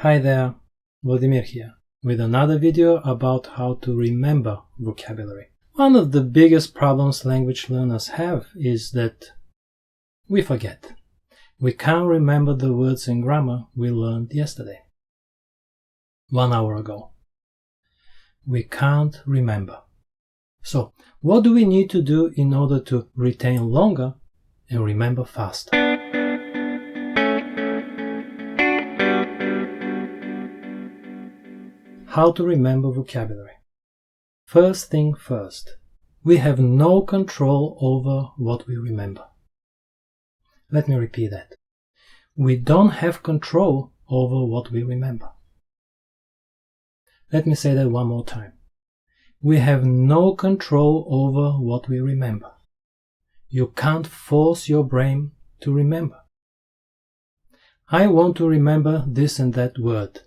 Hi there, Vladimir here, with another video about how to remember vocabulary. One of the biggest problems language learners have is that we forget. We can't remember the words and grammar we learned yesterday, 1 hour ago. We can't remember. So, what do we need to do in order to retain longer and remember faster? How to remember vocabulary. First thing first, we have no control over what we remember. Let me repeat that. We don't have control over what we remember. Let me say that one more time. We have no control over what we remember. You can't force your brain to remember. I want to remember this and that word,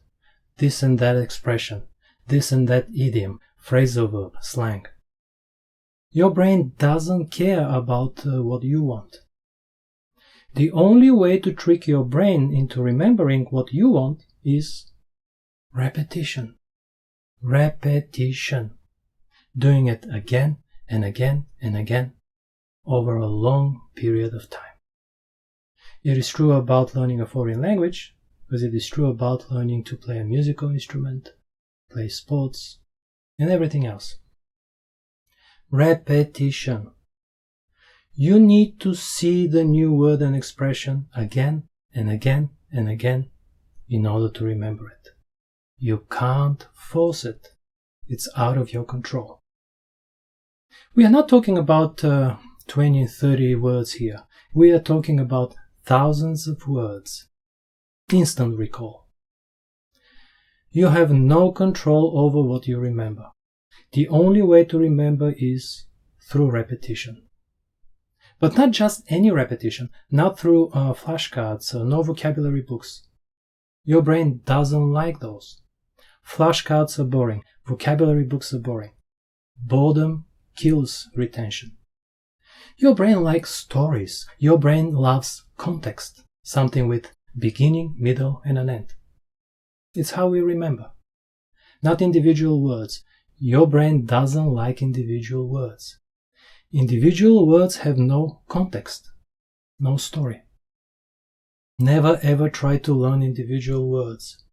this and that expression, this and that idiom, phrasal verb, slang. Your brain doesn't care about what you want. The only way to trick your brain into remembering what you want is repetition. Repetition. Doing it again and again and again over a long period of time. It is true about learning a foreign language, because it is true about learning to play a musical instrument, play sports, and everything else. Repetition. You need to see the new word and expression again and again and again in order to remember it. You can't force it. It's out of your control. We are not talking about 20, 30 words here. We are talking about thousands of words. Instant recall. You have no control over what you remember. The only way to remember is through repetition. But not just any repetition, not through flashcards, no vocabulary books. Your brain doesn't like those. Flashcards are boring. Vocabulary books are boring. Boredom kills retention. Your brain likes stories. Your brain loves context, something with beginning, middle, and an end. It's how we remember. Not individual words. Your brain doesn't like individual words. Individual words have no context, no story. Never ever try to learn individual words.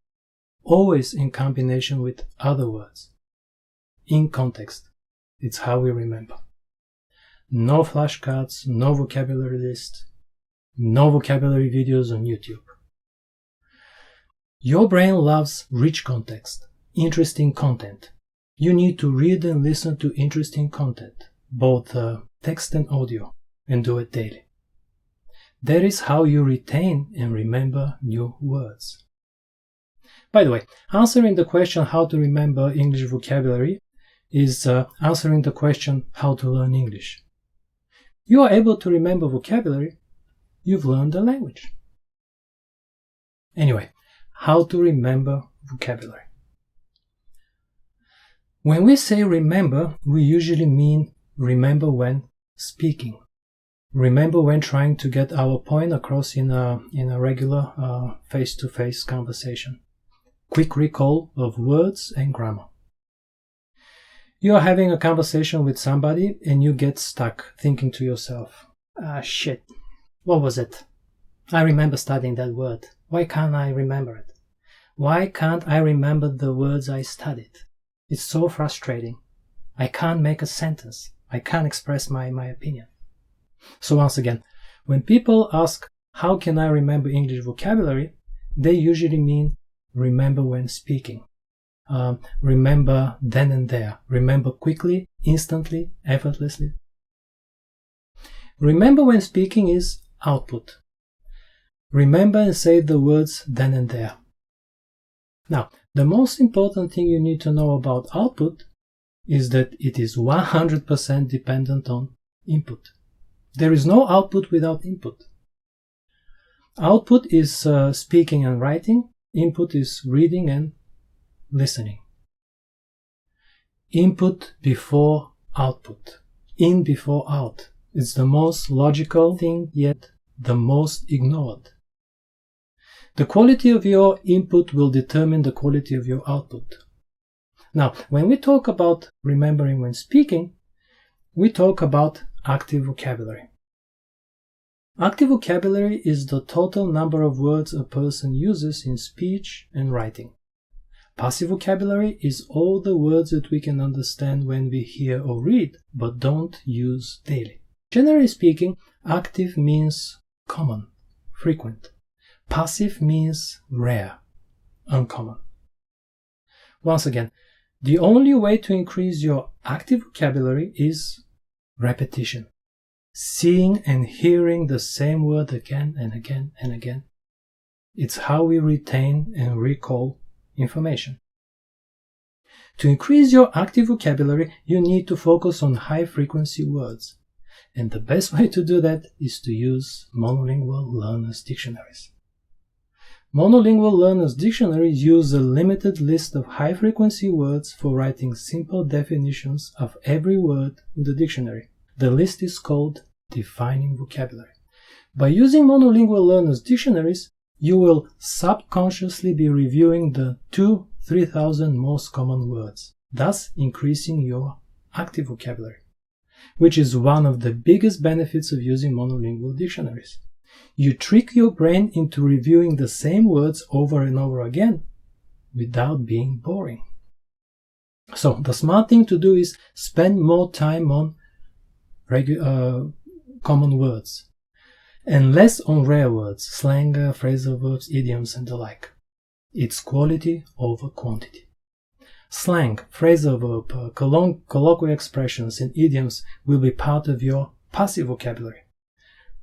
Always in combination with other words. In context. It's how we remember. No flashcards, no vocabulary list, no vocabulary videos on YouTube. Your brain loves rich context, interesting content. You need to read and listen to interesting content, both text and audio, and do it daily. That is how you retain and remember new words. By the way, answering the question how to remember English vocabulary is answering the question how to learn English. You are able to remember vocabulary, you've learned the language. Anyway, how to remember vocabulary. When we say remember, we usually mean remember when speaking. Remember when trying to get our point across in a regular face-to-face conversation. Quick recall of words and grammar. You are having a conversation with somebody and you get stuck thinking to yourself, shit, what was it? I remember studying that word. Why can't I remember it? Why can't I remember the words I studied? It's so frustrating. I can't make a sentence. I can't express my opinion. So once again, when people ask, how can I remember English vocabulary? They usually mean remember when speaking. Remember then and there. Remember quickly, instantly, effortlessly. Remember when speaking is output. Remember and say the words then and there. Now, the most important thing you need to know about output is that it is 100% dependent on input. There is no output without input. Output is speaking and writing. Input is reading and listening. Input before output. In before out. It's the most logical thing, yet the most ignored. The quality of your input will determine the quality of your output. Now, when we talk about remembering when speaking, we talk about active vocabulary. Active vocabulary is the total number of words a person uses in speech and writing. Passive vocabulary is all the words that we can understand when we hear or read, but don't use daily. Generally speaking, active means common, frequent. Passive means rare, uncommon. Once again, the only way to increase your active vocabulary is repetition. Seeing and hearing the same word again and again and again. It's how we retain and recall information. To increase your active vocabulary, you need to focus on high-frequency words. And the best way to do that is to use monolingual learners' dictionaries. Monolingual learners' dictionaries use a limited list of high-frequency words for writing simple definitions of every word in the dictionary. The list is called Defining Vocabulary. By using monolingual learners' dictionaries, you will subconsciously be reviewing the 2,000-3,000 most common words, thus increasing your active vocabulary, which is one of the biggest benefits of using monolingual dictionaries. You trick your brain into reviewing the same words over and over again without being boring. So the smart thing to do is spend more time on common words and less on rare words, slang, phrasal verbs, idioms, and the like. It's quality over quantity. Slang, phrasal verb, colloquial expressions, and idioms will be part of your passive vocabulary.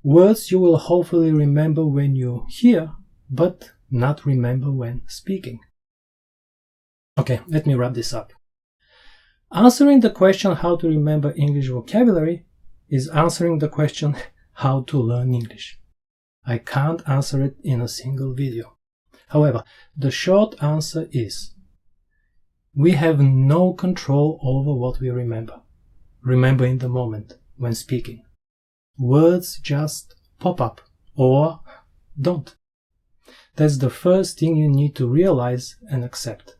Words you will hopefully remember when you hear, but not remember when speaking. Okay, let me wrap this up. Answering the question how to remember English vocabulary is answering the question how to learn English. I can't answer it in a single video. However, the short answer is we have no control over what we remember. Remember in the moment when speaking. Words just pop up or don't. That's the first thing you need to realize and accept.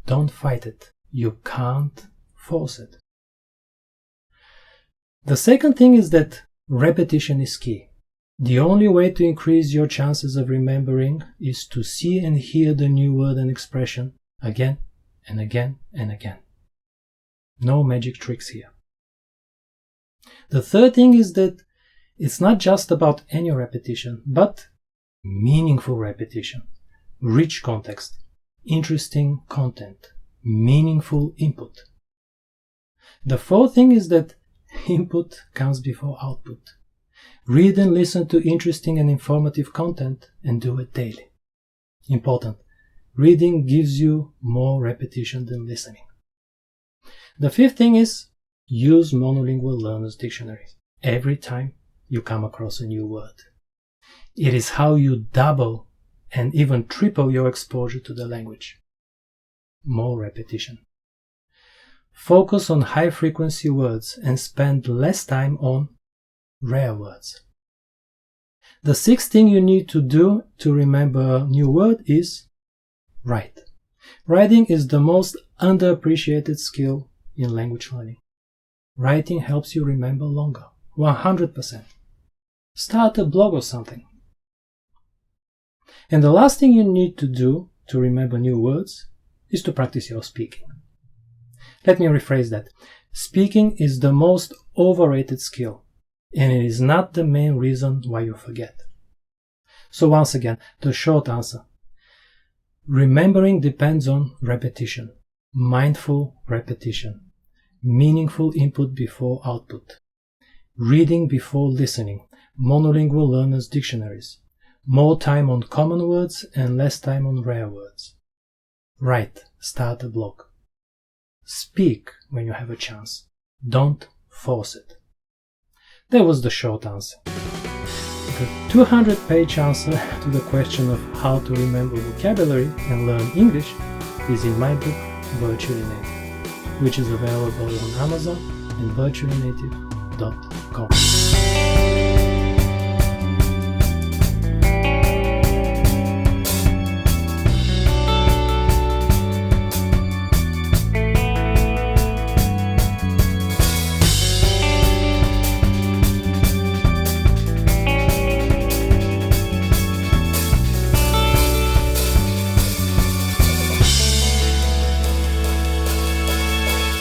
Don't fight it. You can't force it. The second thing is that repetition is key. The only way to increase your chances of remembering is to see and hear the new word and expression again and again and again. No magic tricks here. The third thing is that it's not just about any repetition, but meaningful repetition, rich context, interesting content, meaningful input. The fourth thing is that input comes before output. Read and listen to interesting and informative content and do it daily. Important. Reading gives you more repetition than listening. The fifth thing is use monolingual learners' dictionaries every time you come across a new word. It is how you double and even triple your exposure to the language. More repetition. Focus on high-frequency words and spend less time on rare words. The sixth thing you need to do to remember a new word is write. Writing is the most underappreciated skill in language learning. Writing helps you remember longer, 100%. Start a blog or something. And the last thing you need to do to remember new words is to practice your speaking. Let me rephrase that. Speaking is the most overrated skill, and it is not the main reason why you forget. So once again, the short answer. Remembering depends on repetition, mindful repetition, meaningful input before output, reading before listening, monolingual learners' dictionaries, more time on common words and less time on rare words. Write, start a blog. Speak when you have a chance. Don't force it. That was the short answer. The 200-page answer to the question of how to remember vocabulary and learn English is in my book, Virtually Native, which is available on Amazon and virtuallynative.com.